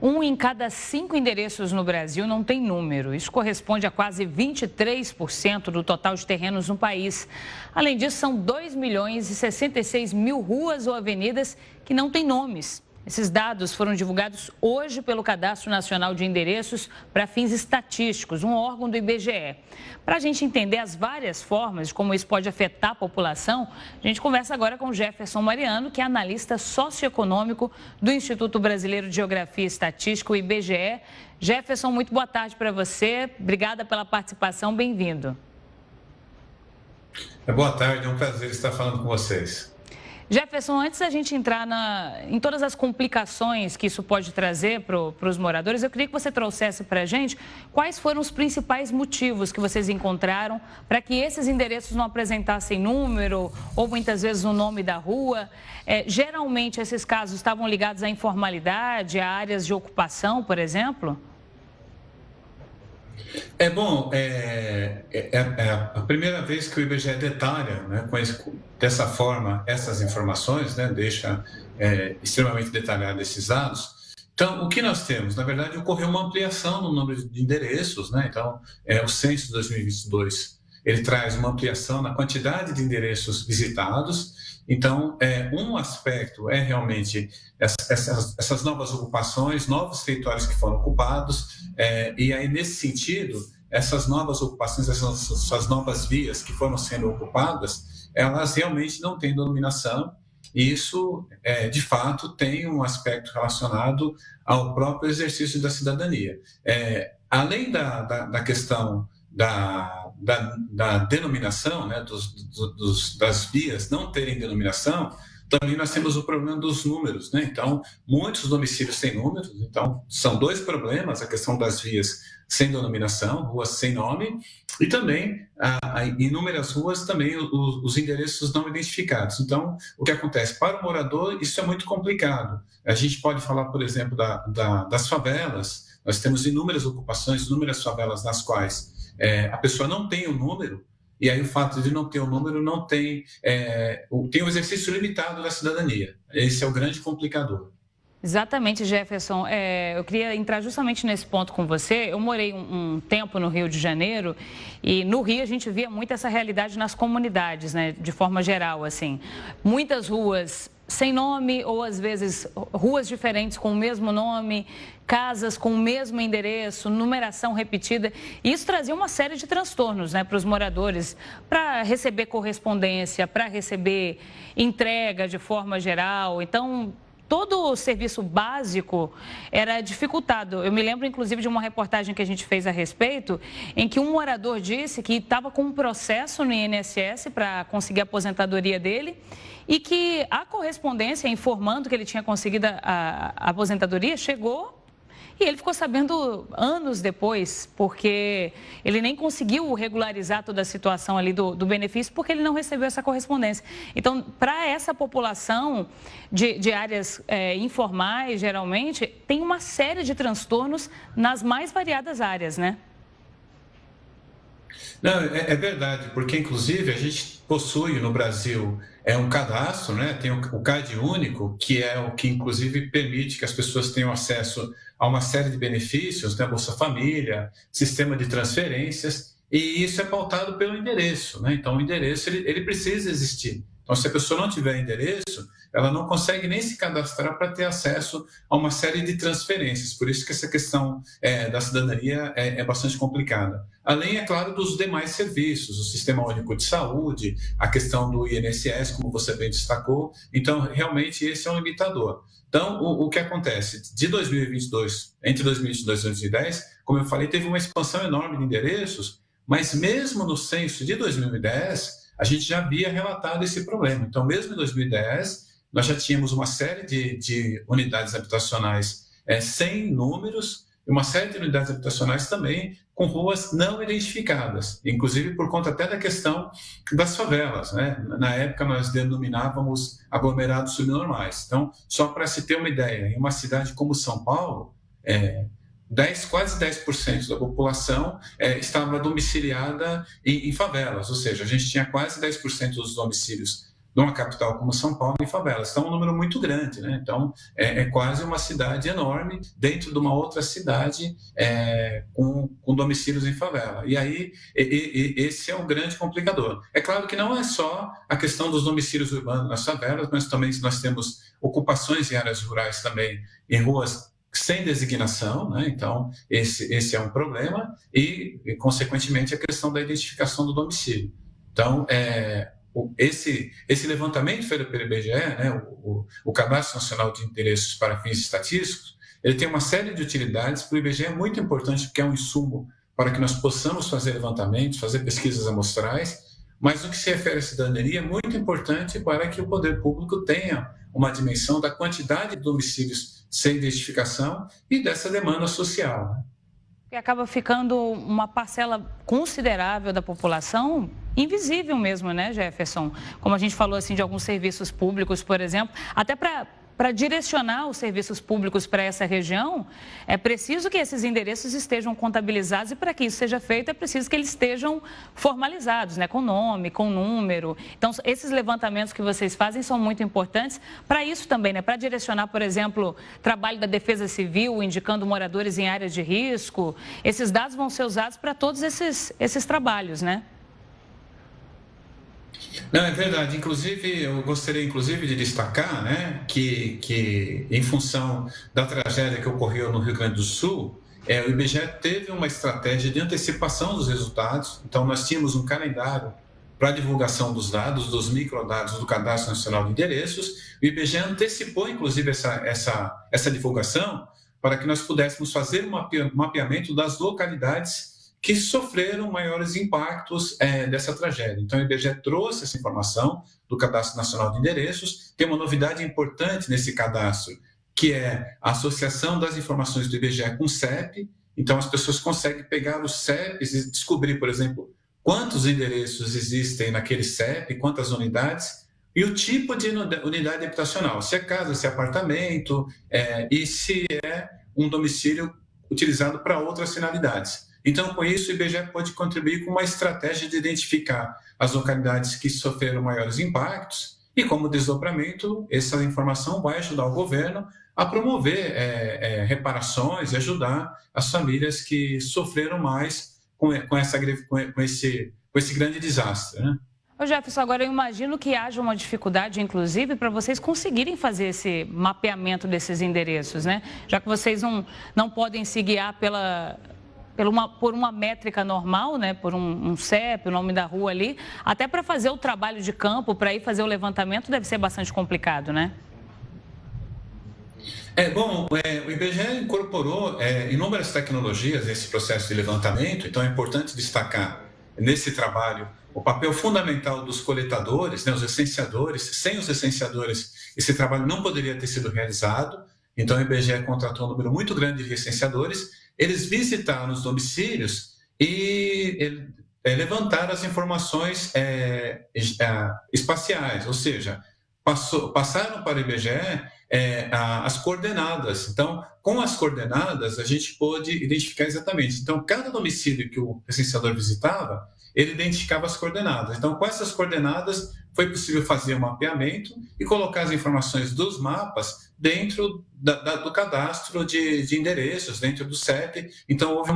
Um em cada 5 endereços no Brasil não tem número. Isso corresponde a quase 23% do total de terrenos no país. Além disso, são 2 milhões e 66 mil ruas ou avenidas que não têm nomes. Esses dados foram divulgados hoje pelo Cadastro Nacional de Endereços para fins estatísticos, um órgão do IBGE. Para a gente entender as várias formas de como isso pode afetar a população, a gente conversa agora com Jefferson Mariano, que é analista socioeconômico do Instituto Brasileiro de Geografia e Estatística, o IBGE. Jefferson, muito boa tarde para você. Obrigada pela participação, bem-vindo. Boa tarde, é um prazer estar falando com vocês. Jefferson, antes da gente entrar em todas as complicações que isso pode trazer para os moradores, eu queria que você trouxesse para a gente quais foram os principais motivos que vocês encontraram para que esses endereços não apresentassem número ou muitas vezes o nome da rua. Geralmente, esses casos estavam ligados à informalidade, a áreas de ocupação, por exemplo? A primeira vez que o IBGE detalha, né, dessa forma, essas informações, né, deixa extremamente detalhados esses dados. Então, o que nós temos? Na verdade, ocorreu uma ampliação no número de endereços, né? Então, o censo de 2022, ele traz uma ampliação na quantidade de endereços visitados. Então, um aspecto é realmente essas novas ocupações, novos territórios que foram ocupados, e aí, nesse sentido, essas novas ocupações, essas novas vias que foram sendo ocupadas, elas realmente não têm denominação, e isso, de fato, tem um aspecto relacionado ao próprio exercício da cidadania. Além da questão da denominação, né, das vias não terem denominação, também nós temos o problema dos números, né? Então, muitos domicílios sem números, então são dois problemas, a questão das vias sem denominação, ruas sem nome, e também, inúmeras ruas, também os endereços não identificados. Então, o que acontece? Para o morador, isso é muito complicado. A gente pode falar, por exemplo, das favelas. Nós temos inúmeras ocupações, inúmeras favelas nas quais a pessoa não tem o número, e aí o fato de não ter o número não tem um exercício limitado da cidadania. Esse é o grande complicador. Exatamente, Jefferson. Eu queria entrar justamente nesse ponto com você. Eu morei um tempo no Rio de Janeiro e no Rio a gente via muito essa realidade nas comunidades, né, de forma geral, assim. Muitas ruas sem nome ou, às vezes, ruas diferentes com o mesmo nome, casas com o mesmo endereço, numeração repetida. E isso trazia uma série de transtornos, né, para os moradores, para receber correspondência, para receber entrega de forma geral. Então, todo o serviço básico era dificultado. Eu me lembro, inclusive, de uma reportagem que a gente fez a respeito, em que um morador disse que estava com um processo no INSS para conseguir a aposentadoria dele e que a correspondência informando que ele tinha conseguido a aposentadoria chegou e ele ficou sabendo anos depois, porque ele nem conseguiu regularizar toda a situação ali do benefício, porque ele não recebeu essa correspondência. Então, para essa população de áreas informais, geralmente, tem uma série de transtornos nas mais variadas áreas, né? Não, é verdade, porque inclusive a gente possui no Brasil um cadastro, né? Tem o CAD único, que é o que inclusive permite que as pessoas tenham acesso a uma série de benefícios, né? Bolsa Família, sistema de transferências, e isso é pautado pelo endereço, né? Então o endereço ele precisa existir. Então, se a pessoa não tiver endereço, ela não consegue nem se cadastrar para ter acesso a uma série de transferências. Por isso que essa questão da cidadania é bastante complicada. Além, é claro, dos demais serviços, o Sistema Único de Saúde, a questão do INSS, como você bem destacou. Então, realmente, esse é um limitador. Então, o que acontece? De 2022, entre 2022 e 2010, como eu falei, teve uma expansão enorme de endereços, mas mesmo no censo de 2010, a gente já havia relatado esse problema. Então, mesmo em 2010, nós já tínhamos uma série de unidades habitacionais sem números e uma série de unidades habitacionais também com ruas não identificadas, inclusive por conta até da questão das favelas, né? Na época, nós denominávamos aglomerados subnormais. Então, só para se ter uma ideia, em uma cidade como São Paulo, quase 10% da população estava domiciliada em favelas, ou seja, a gente tinha quase 10% dos domicílios numa capital como São Paulo, em favelas. Então, é um número muito grande, né? Então, é quase uma cidade enorme dentro de uma outra cidade com domicílios em favela. E aí, esse é o grande complicador. É claro que não é só a questão dos domicílios urbanos nas favelas, mas também nós temos ocupações em áreas rurais também, em ruas sem designação, né? Então, esse é um problema e, consequentemente, a questão da identificação do domicílio. Então, esse levantamento feito pelo IBGE, né, o Cadastro Nacional de Endereços para Fins Estatísticos, ele tem uma série de utilidades. Para o IBGE é muito importante porque é um insumo para que nós possamos fazer levantamentos, fazer pesquisas amostrais, mas no que se refere à cidadania, é muito importante para que o poder público tenha uma dimensão da quantidade de domicílios sem identificação e dessa demanda social, né? E acaba ficando uma parcela considerável da população invisível mesmo, né, Jefferson? Como a gente falou assim de alguns serviços públicos, por exemplo, até para direcionar os serviços públicos para essa região, é preciso que esses endereços estejam contabilizados e para que isso seja feito é preciso que eles estejam formalizados, né, com nome, com número. Então, esses levantamentos que vocês fazem são muito importantes para isso também, né, para direcionar, por exemplo, trabalho da Defesa Civil, indicando moradores em áreas de risco. Esses dados vão ser usados para todos esses trabalhos, né? Não, é verdade. Inclusive, eu gostaria de destacar, né, que em função da tragédia que ocorreu no Rio Grande do Sul, o IBGE teve uma estratégia de antecipação dos resultados. Então, nós tínhamos um calendário para a divulgação dos dados, dos microdados do Cadastro Nacional de Endereços. O IBGE antecipou, inclusive, essa divulgação para que nós pudéssemos fazer um mapeamento das localidades que sofreram maiores impactos dessa tragédia. Então, o IBGE trouxe essa informação do Cadastro Nacional de Endereços. Tem uma novidade importante nesse cadastro, que é a associação das informações do IBGE com o CEP. Então, as pessoas conseguem pegar os CEPs e descobrir, por exemplo, quantos endereços existem naquele CEP, quantas unidades, e o tipo de unidade habitacional, se é casa, se é apartamento, e se é um domicílio utilizado para outras finalidades. Então, com isso, o IBGE pode contribuir com uma estratégia de identificar as localidades que sofreram maiores impactos e, como desdobramento, essa informação vai ajudar o governo a promover reparações e ajudar as famílias que sofreram mais com esse grande desastre, né? Ô Jefferson, agora eu imagino que haja uma dificuldade, inclusive, para vocês conseguirem fazer esse mapeamento desses endereços, né? Já que vocês não podem se guiar por uma métrica normal, né, por um CEP, o nome da rua ali, até para fazer o trabalho de campo, para ir fazer o levantamento, deve ser bastante complicado, né? O IBGE incorporou inúmeras tecnologias nesse processo de levantamento, então é importante destacar nesse trabalho o papel fundamental dos coletadores, né, os recenseadores. Sem os recenseadores, esse trabalho não poderia ter sido realizado. Então, o IBGE contratou um número muito grande de recenseadores. Eles visitaram os domicílios e levantaram as informações espaciais, ou seja, passaram para o IBGE as coordenadas. Então, com as coordenadas, a gente pôde identificar exatamente. Então, cada domicílio que o recenseador visitava, ele identificava as coordenadas. Então, com essas coordenadas, foi possível fazer um mapeamento e colocar as informações dos mapas dentro do cadastro de endereços, dentro do CEP. Então, houve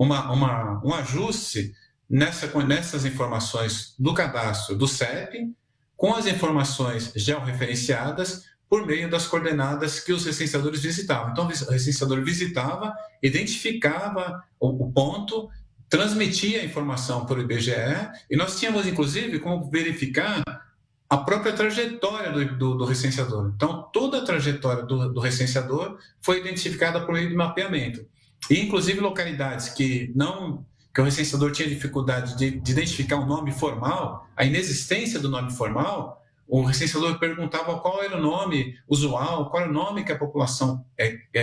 um ajuste nessas informações do cadastro do CEP com as informações georreferenciadas por meio das coordenadas que os recenseadores visitavam. Então, o recenseador visitava, identificava o ponto, transmitia a informação para o IBGE e nós tínhamos, inclusive, como verificar a própria trajetória do recenseador. Então, toda a trajetória do recenseador foi identificada por meio de mapeamento. E, inclusive, localidades que o recenseador tinha dificuldade de identificar um nome formal, a inexistência do nome formal, o recenseador perguntava qual era o nome usual, qual era o nome que a população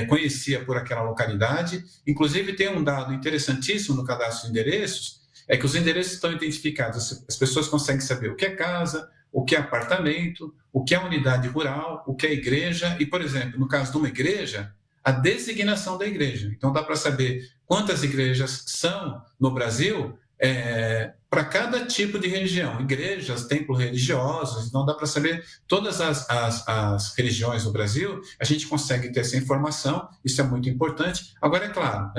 conhecia por aquela localidade. Inclusive, tem um dado interessantíssimo no cadastro de endereços, é que os endereços estão identificados, as pessoas conseguem saber o que é casa, o que é apartamento, o que é unidade rural, o que é igreja, e, por exemplo, no caso de uma igreja, a designação da igreja. Então, dá para saber quantas igrejas são no Brasil para cada tipo de religião, igrejas, templos religiosos, não dá para saber todas as religiões no Brasil, a gente consegue ter essa informação, isso é muito importante. Agora, é claro,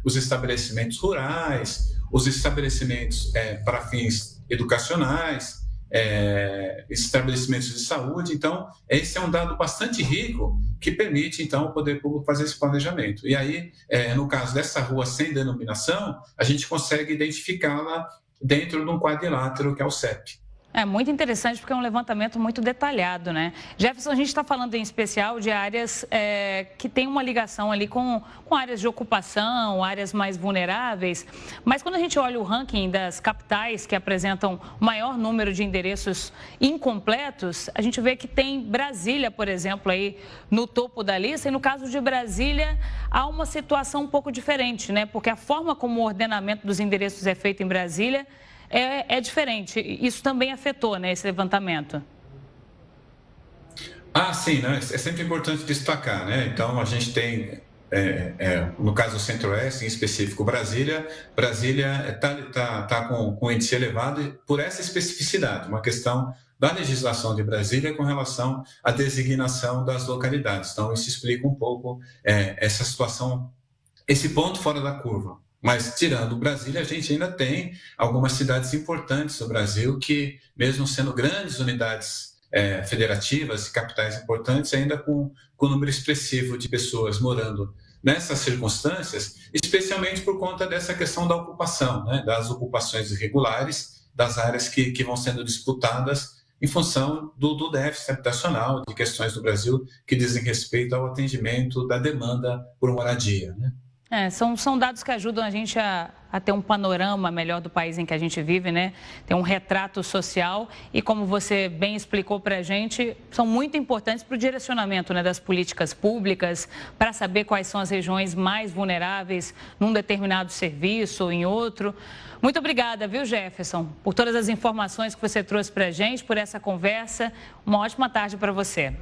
os estabelecimentos rurais, os estabelecimentos para fins educacionais, estabelecimentos de saúde. Então, esse é um dado bastante rico que permite, então, o poder público fazer esse planejamento. E aí, no caso dessa rua sem denominação, a gente consegue identificá-la dentro de um quadrilátero que é o CEP. É muito interessante porque é um levantamento muito detalhado, né? Jefferson, a gente está falando em especial de áreas que têm uma ligação ali com áreas de ocupação, áreas mais vulneráveis, mas quando a gente olha o ranking das capitais que apresentam o maior número de endereços incompletos, a gente vê que tem Brasília, por exemplo, aí no topo da lista, e no caso de Brasília há uma situação um pouco diferente, né? Porque a forma como o ordenamento dos endereços é feito em Brasília é diferente. Isso também afetou, né, esse levantamento? Sim, né? É sempre importante destacar, né? Então, a gente tem, no caso do Centro-Oeste, em específico Brasília está com índice elevado por essa especificidade, uma questão da legislação de Brasília com relação à designação das localidades. Então, isso explica um pouco essa situação, esse ponto fora da curva. Mas, tirando Brasília, a gente ainda tem algumas cidades importantes do Brasil que, mesmo sendo grandes unidades federativas e capitais importantes, ainda com um número expressivo de pessoas morando nessas circunstâncias, especialmente por conta dessa questão da ocupação, né, das ocupações irregulares, das áreas que vão sendo disputadas em função do déficit habitacional, de questões do Brasil que dizem respeito ao atendimento da demanda por moradia, né? São dados que ajudam a gente a ter um panorama melhor do país em que a gente vive, né? Ter um retrato social e, como você bem explicou para a gente, são muito importantes para o direcionamento, né, das políticas públicas, para saber quais são as regiões mais vulneráveis num determinado serviço ou em outro. Muito obrigada, viu, Jefferson, por todas as informações que você trouxe para a gente, por essa conversa. Uma ótima tarde para você.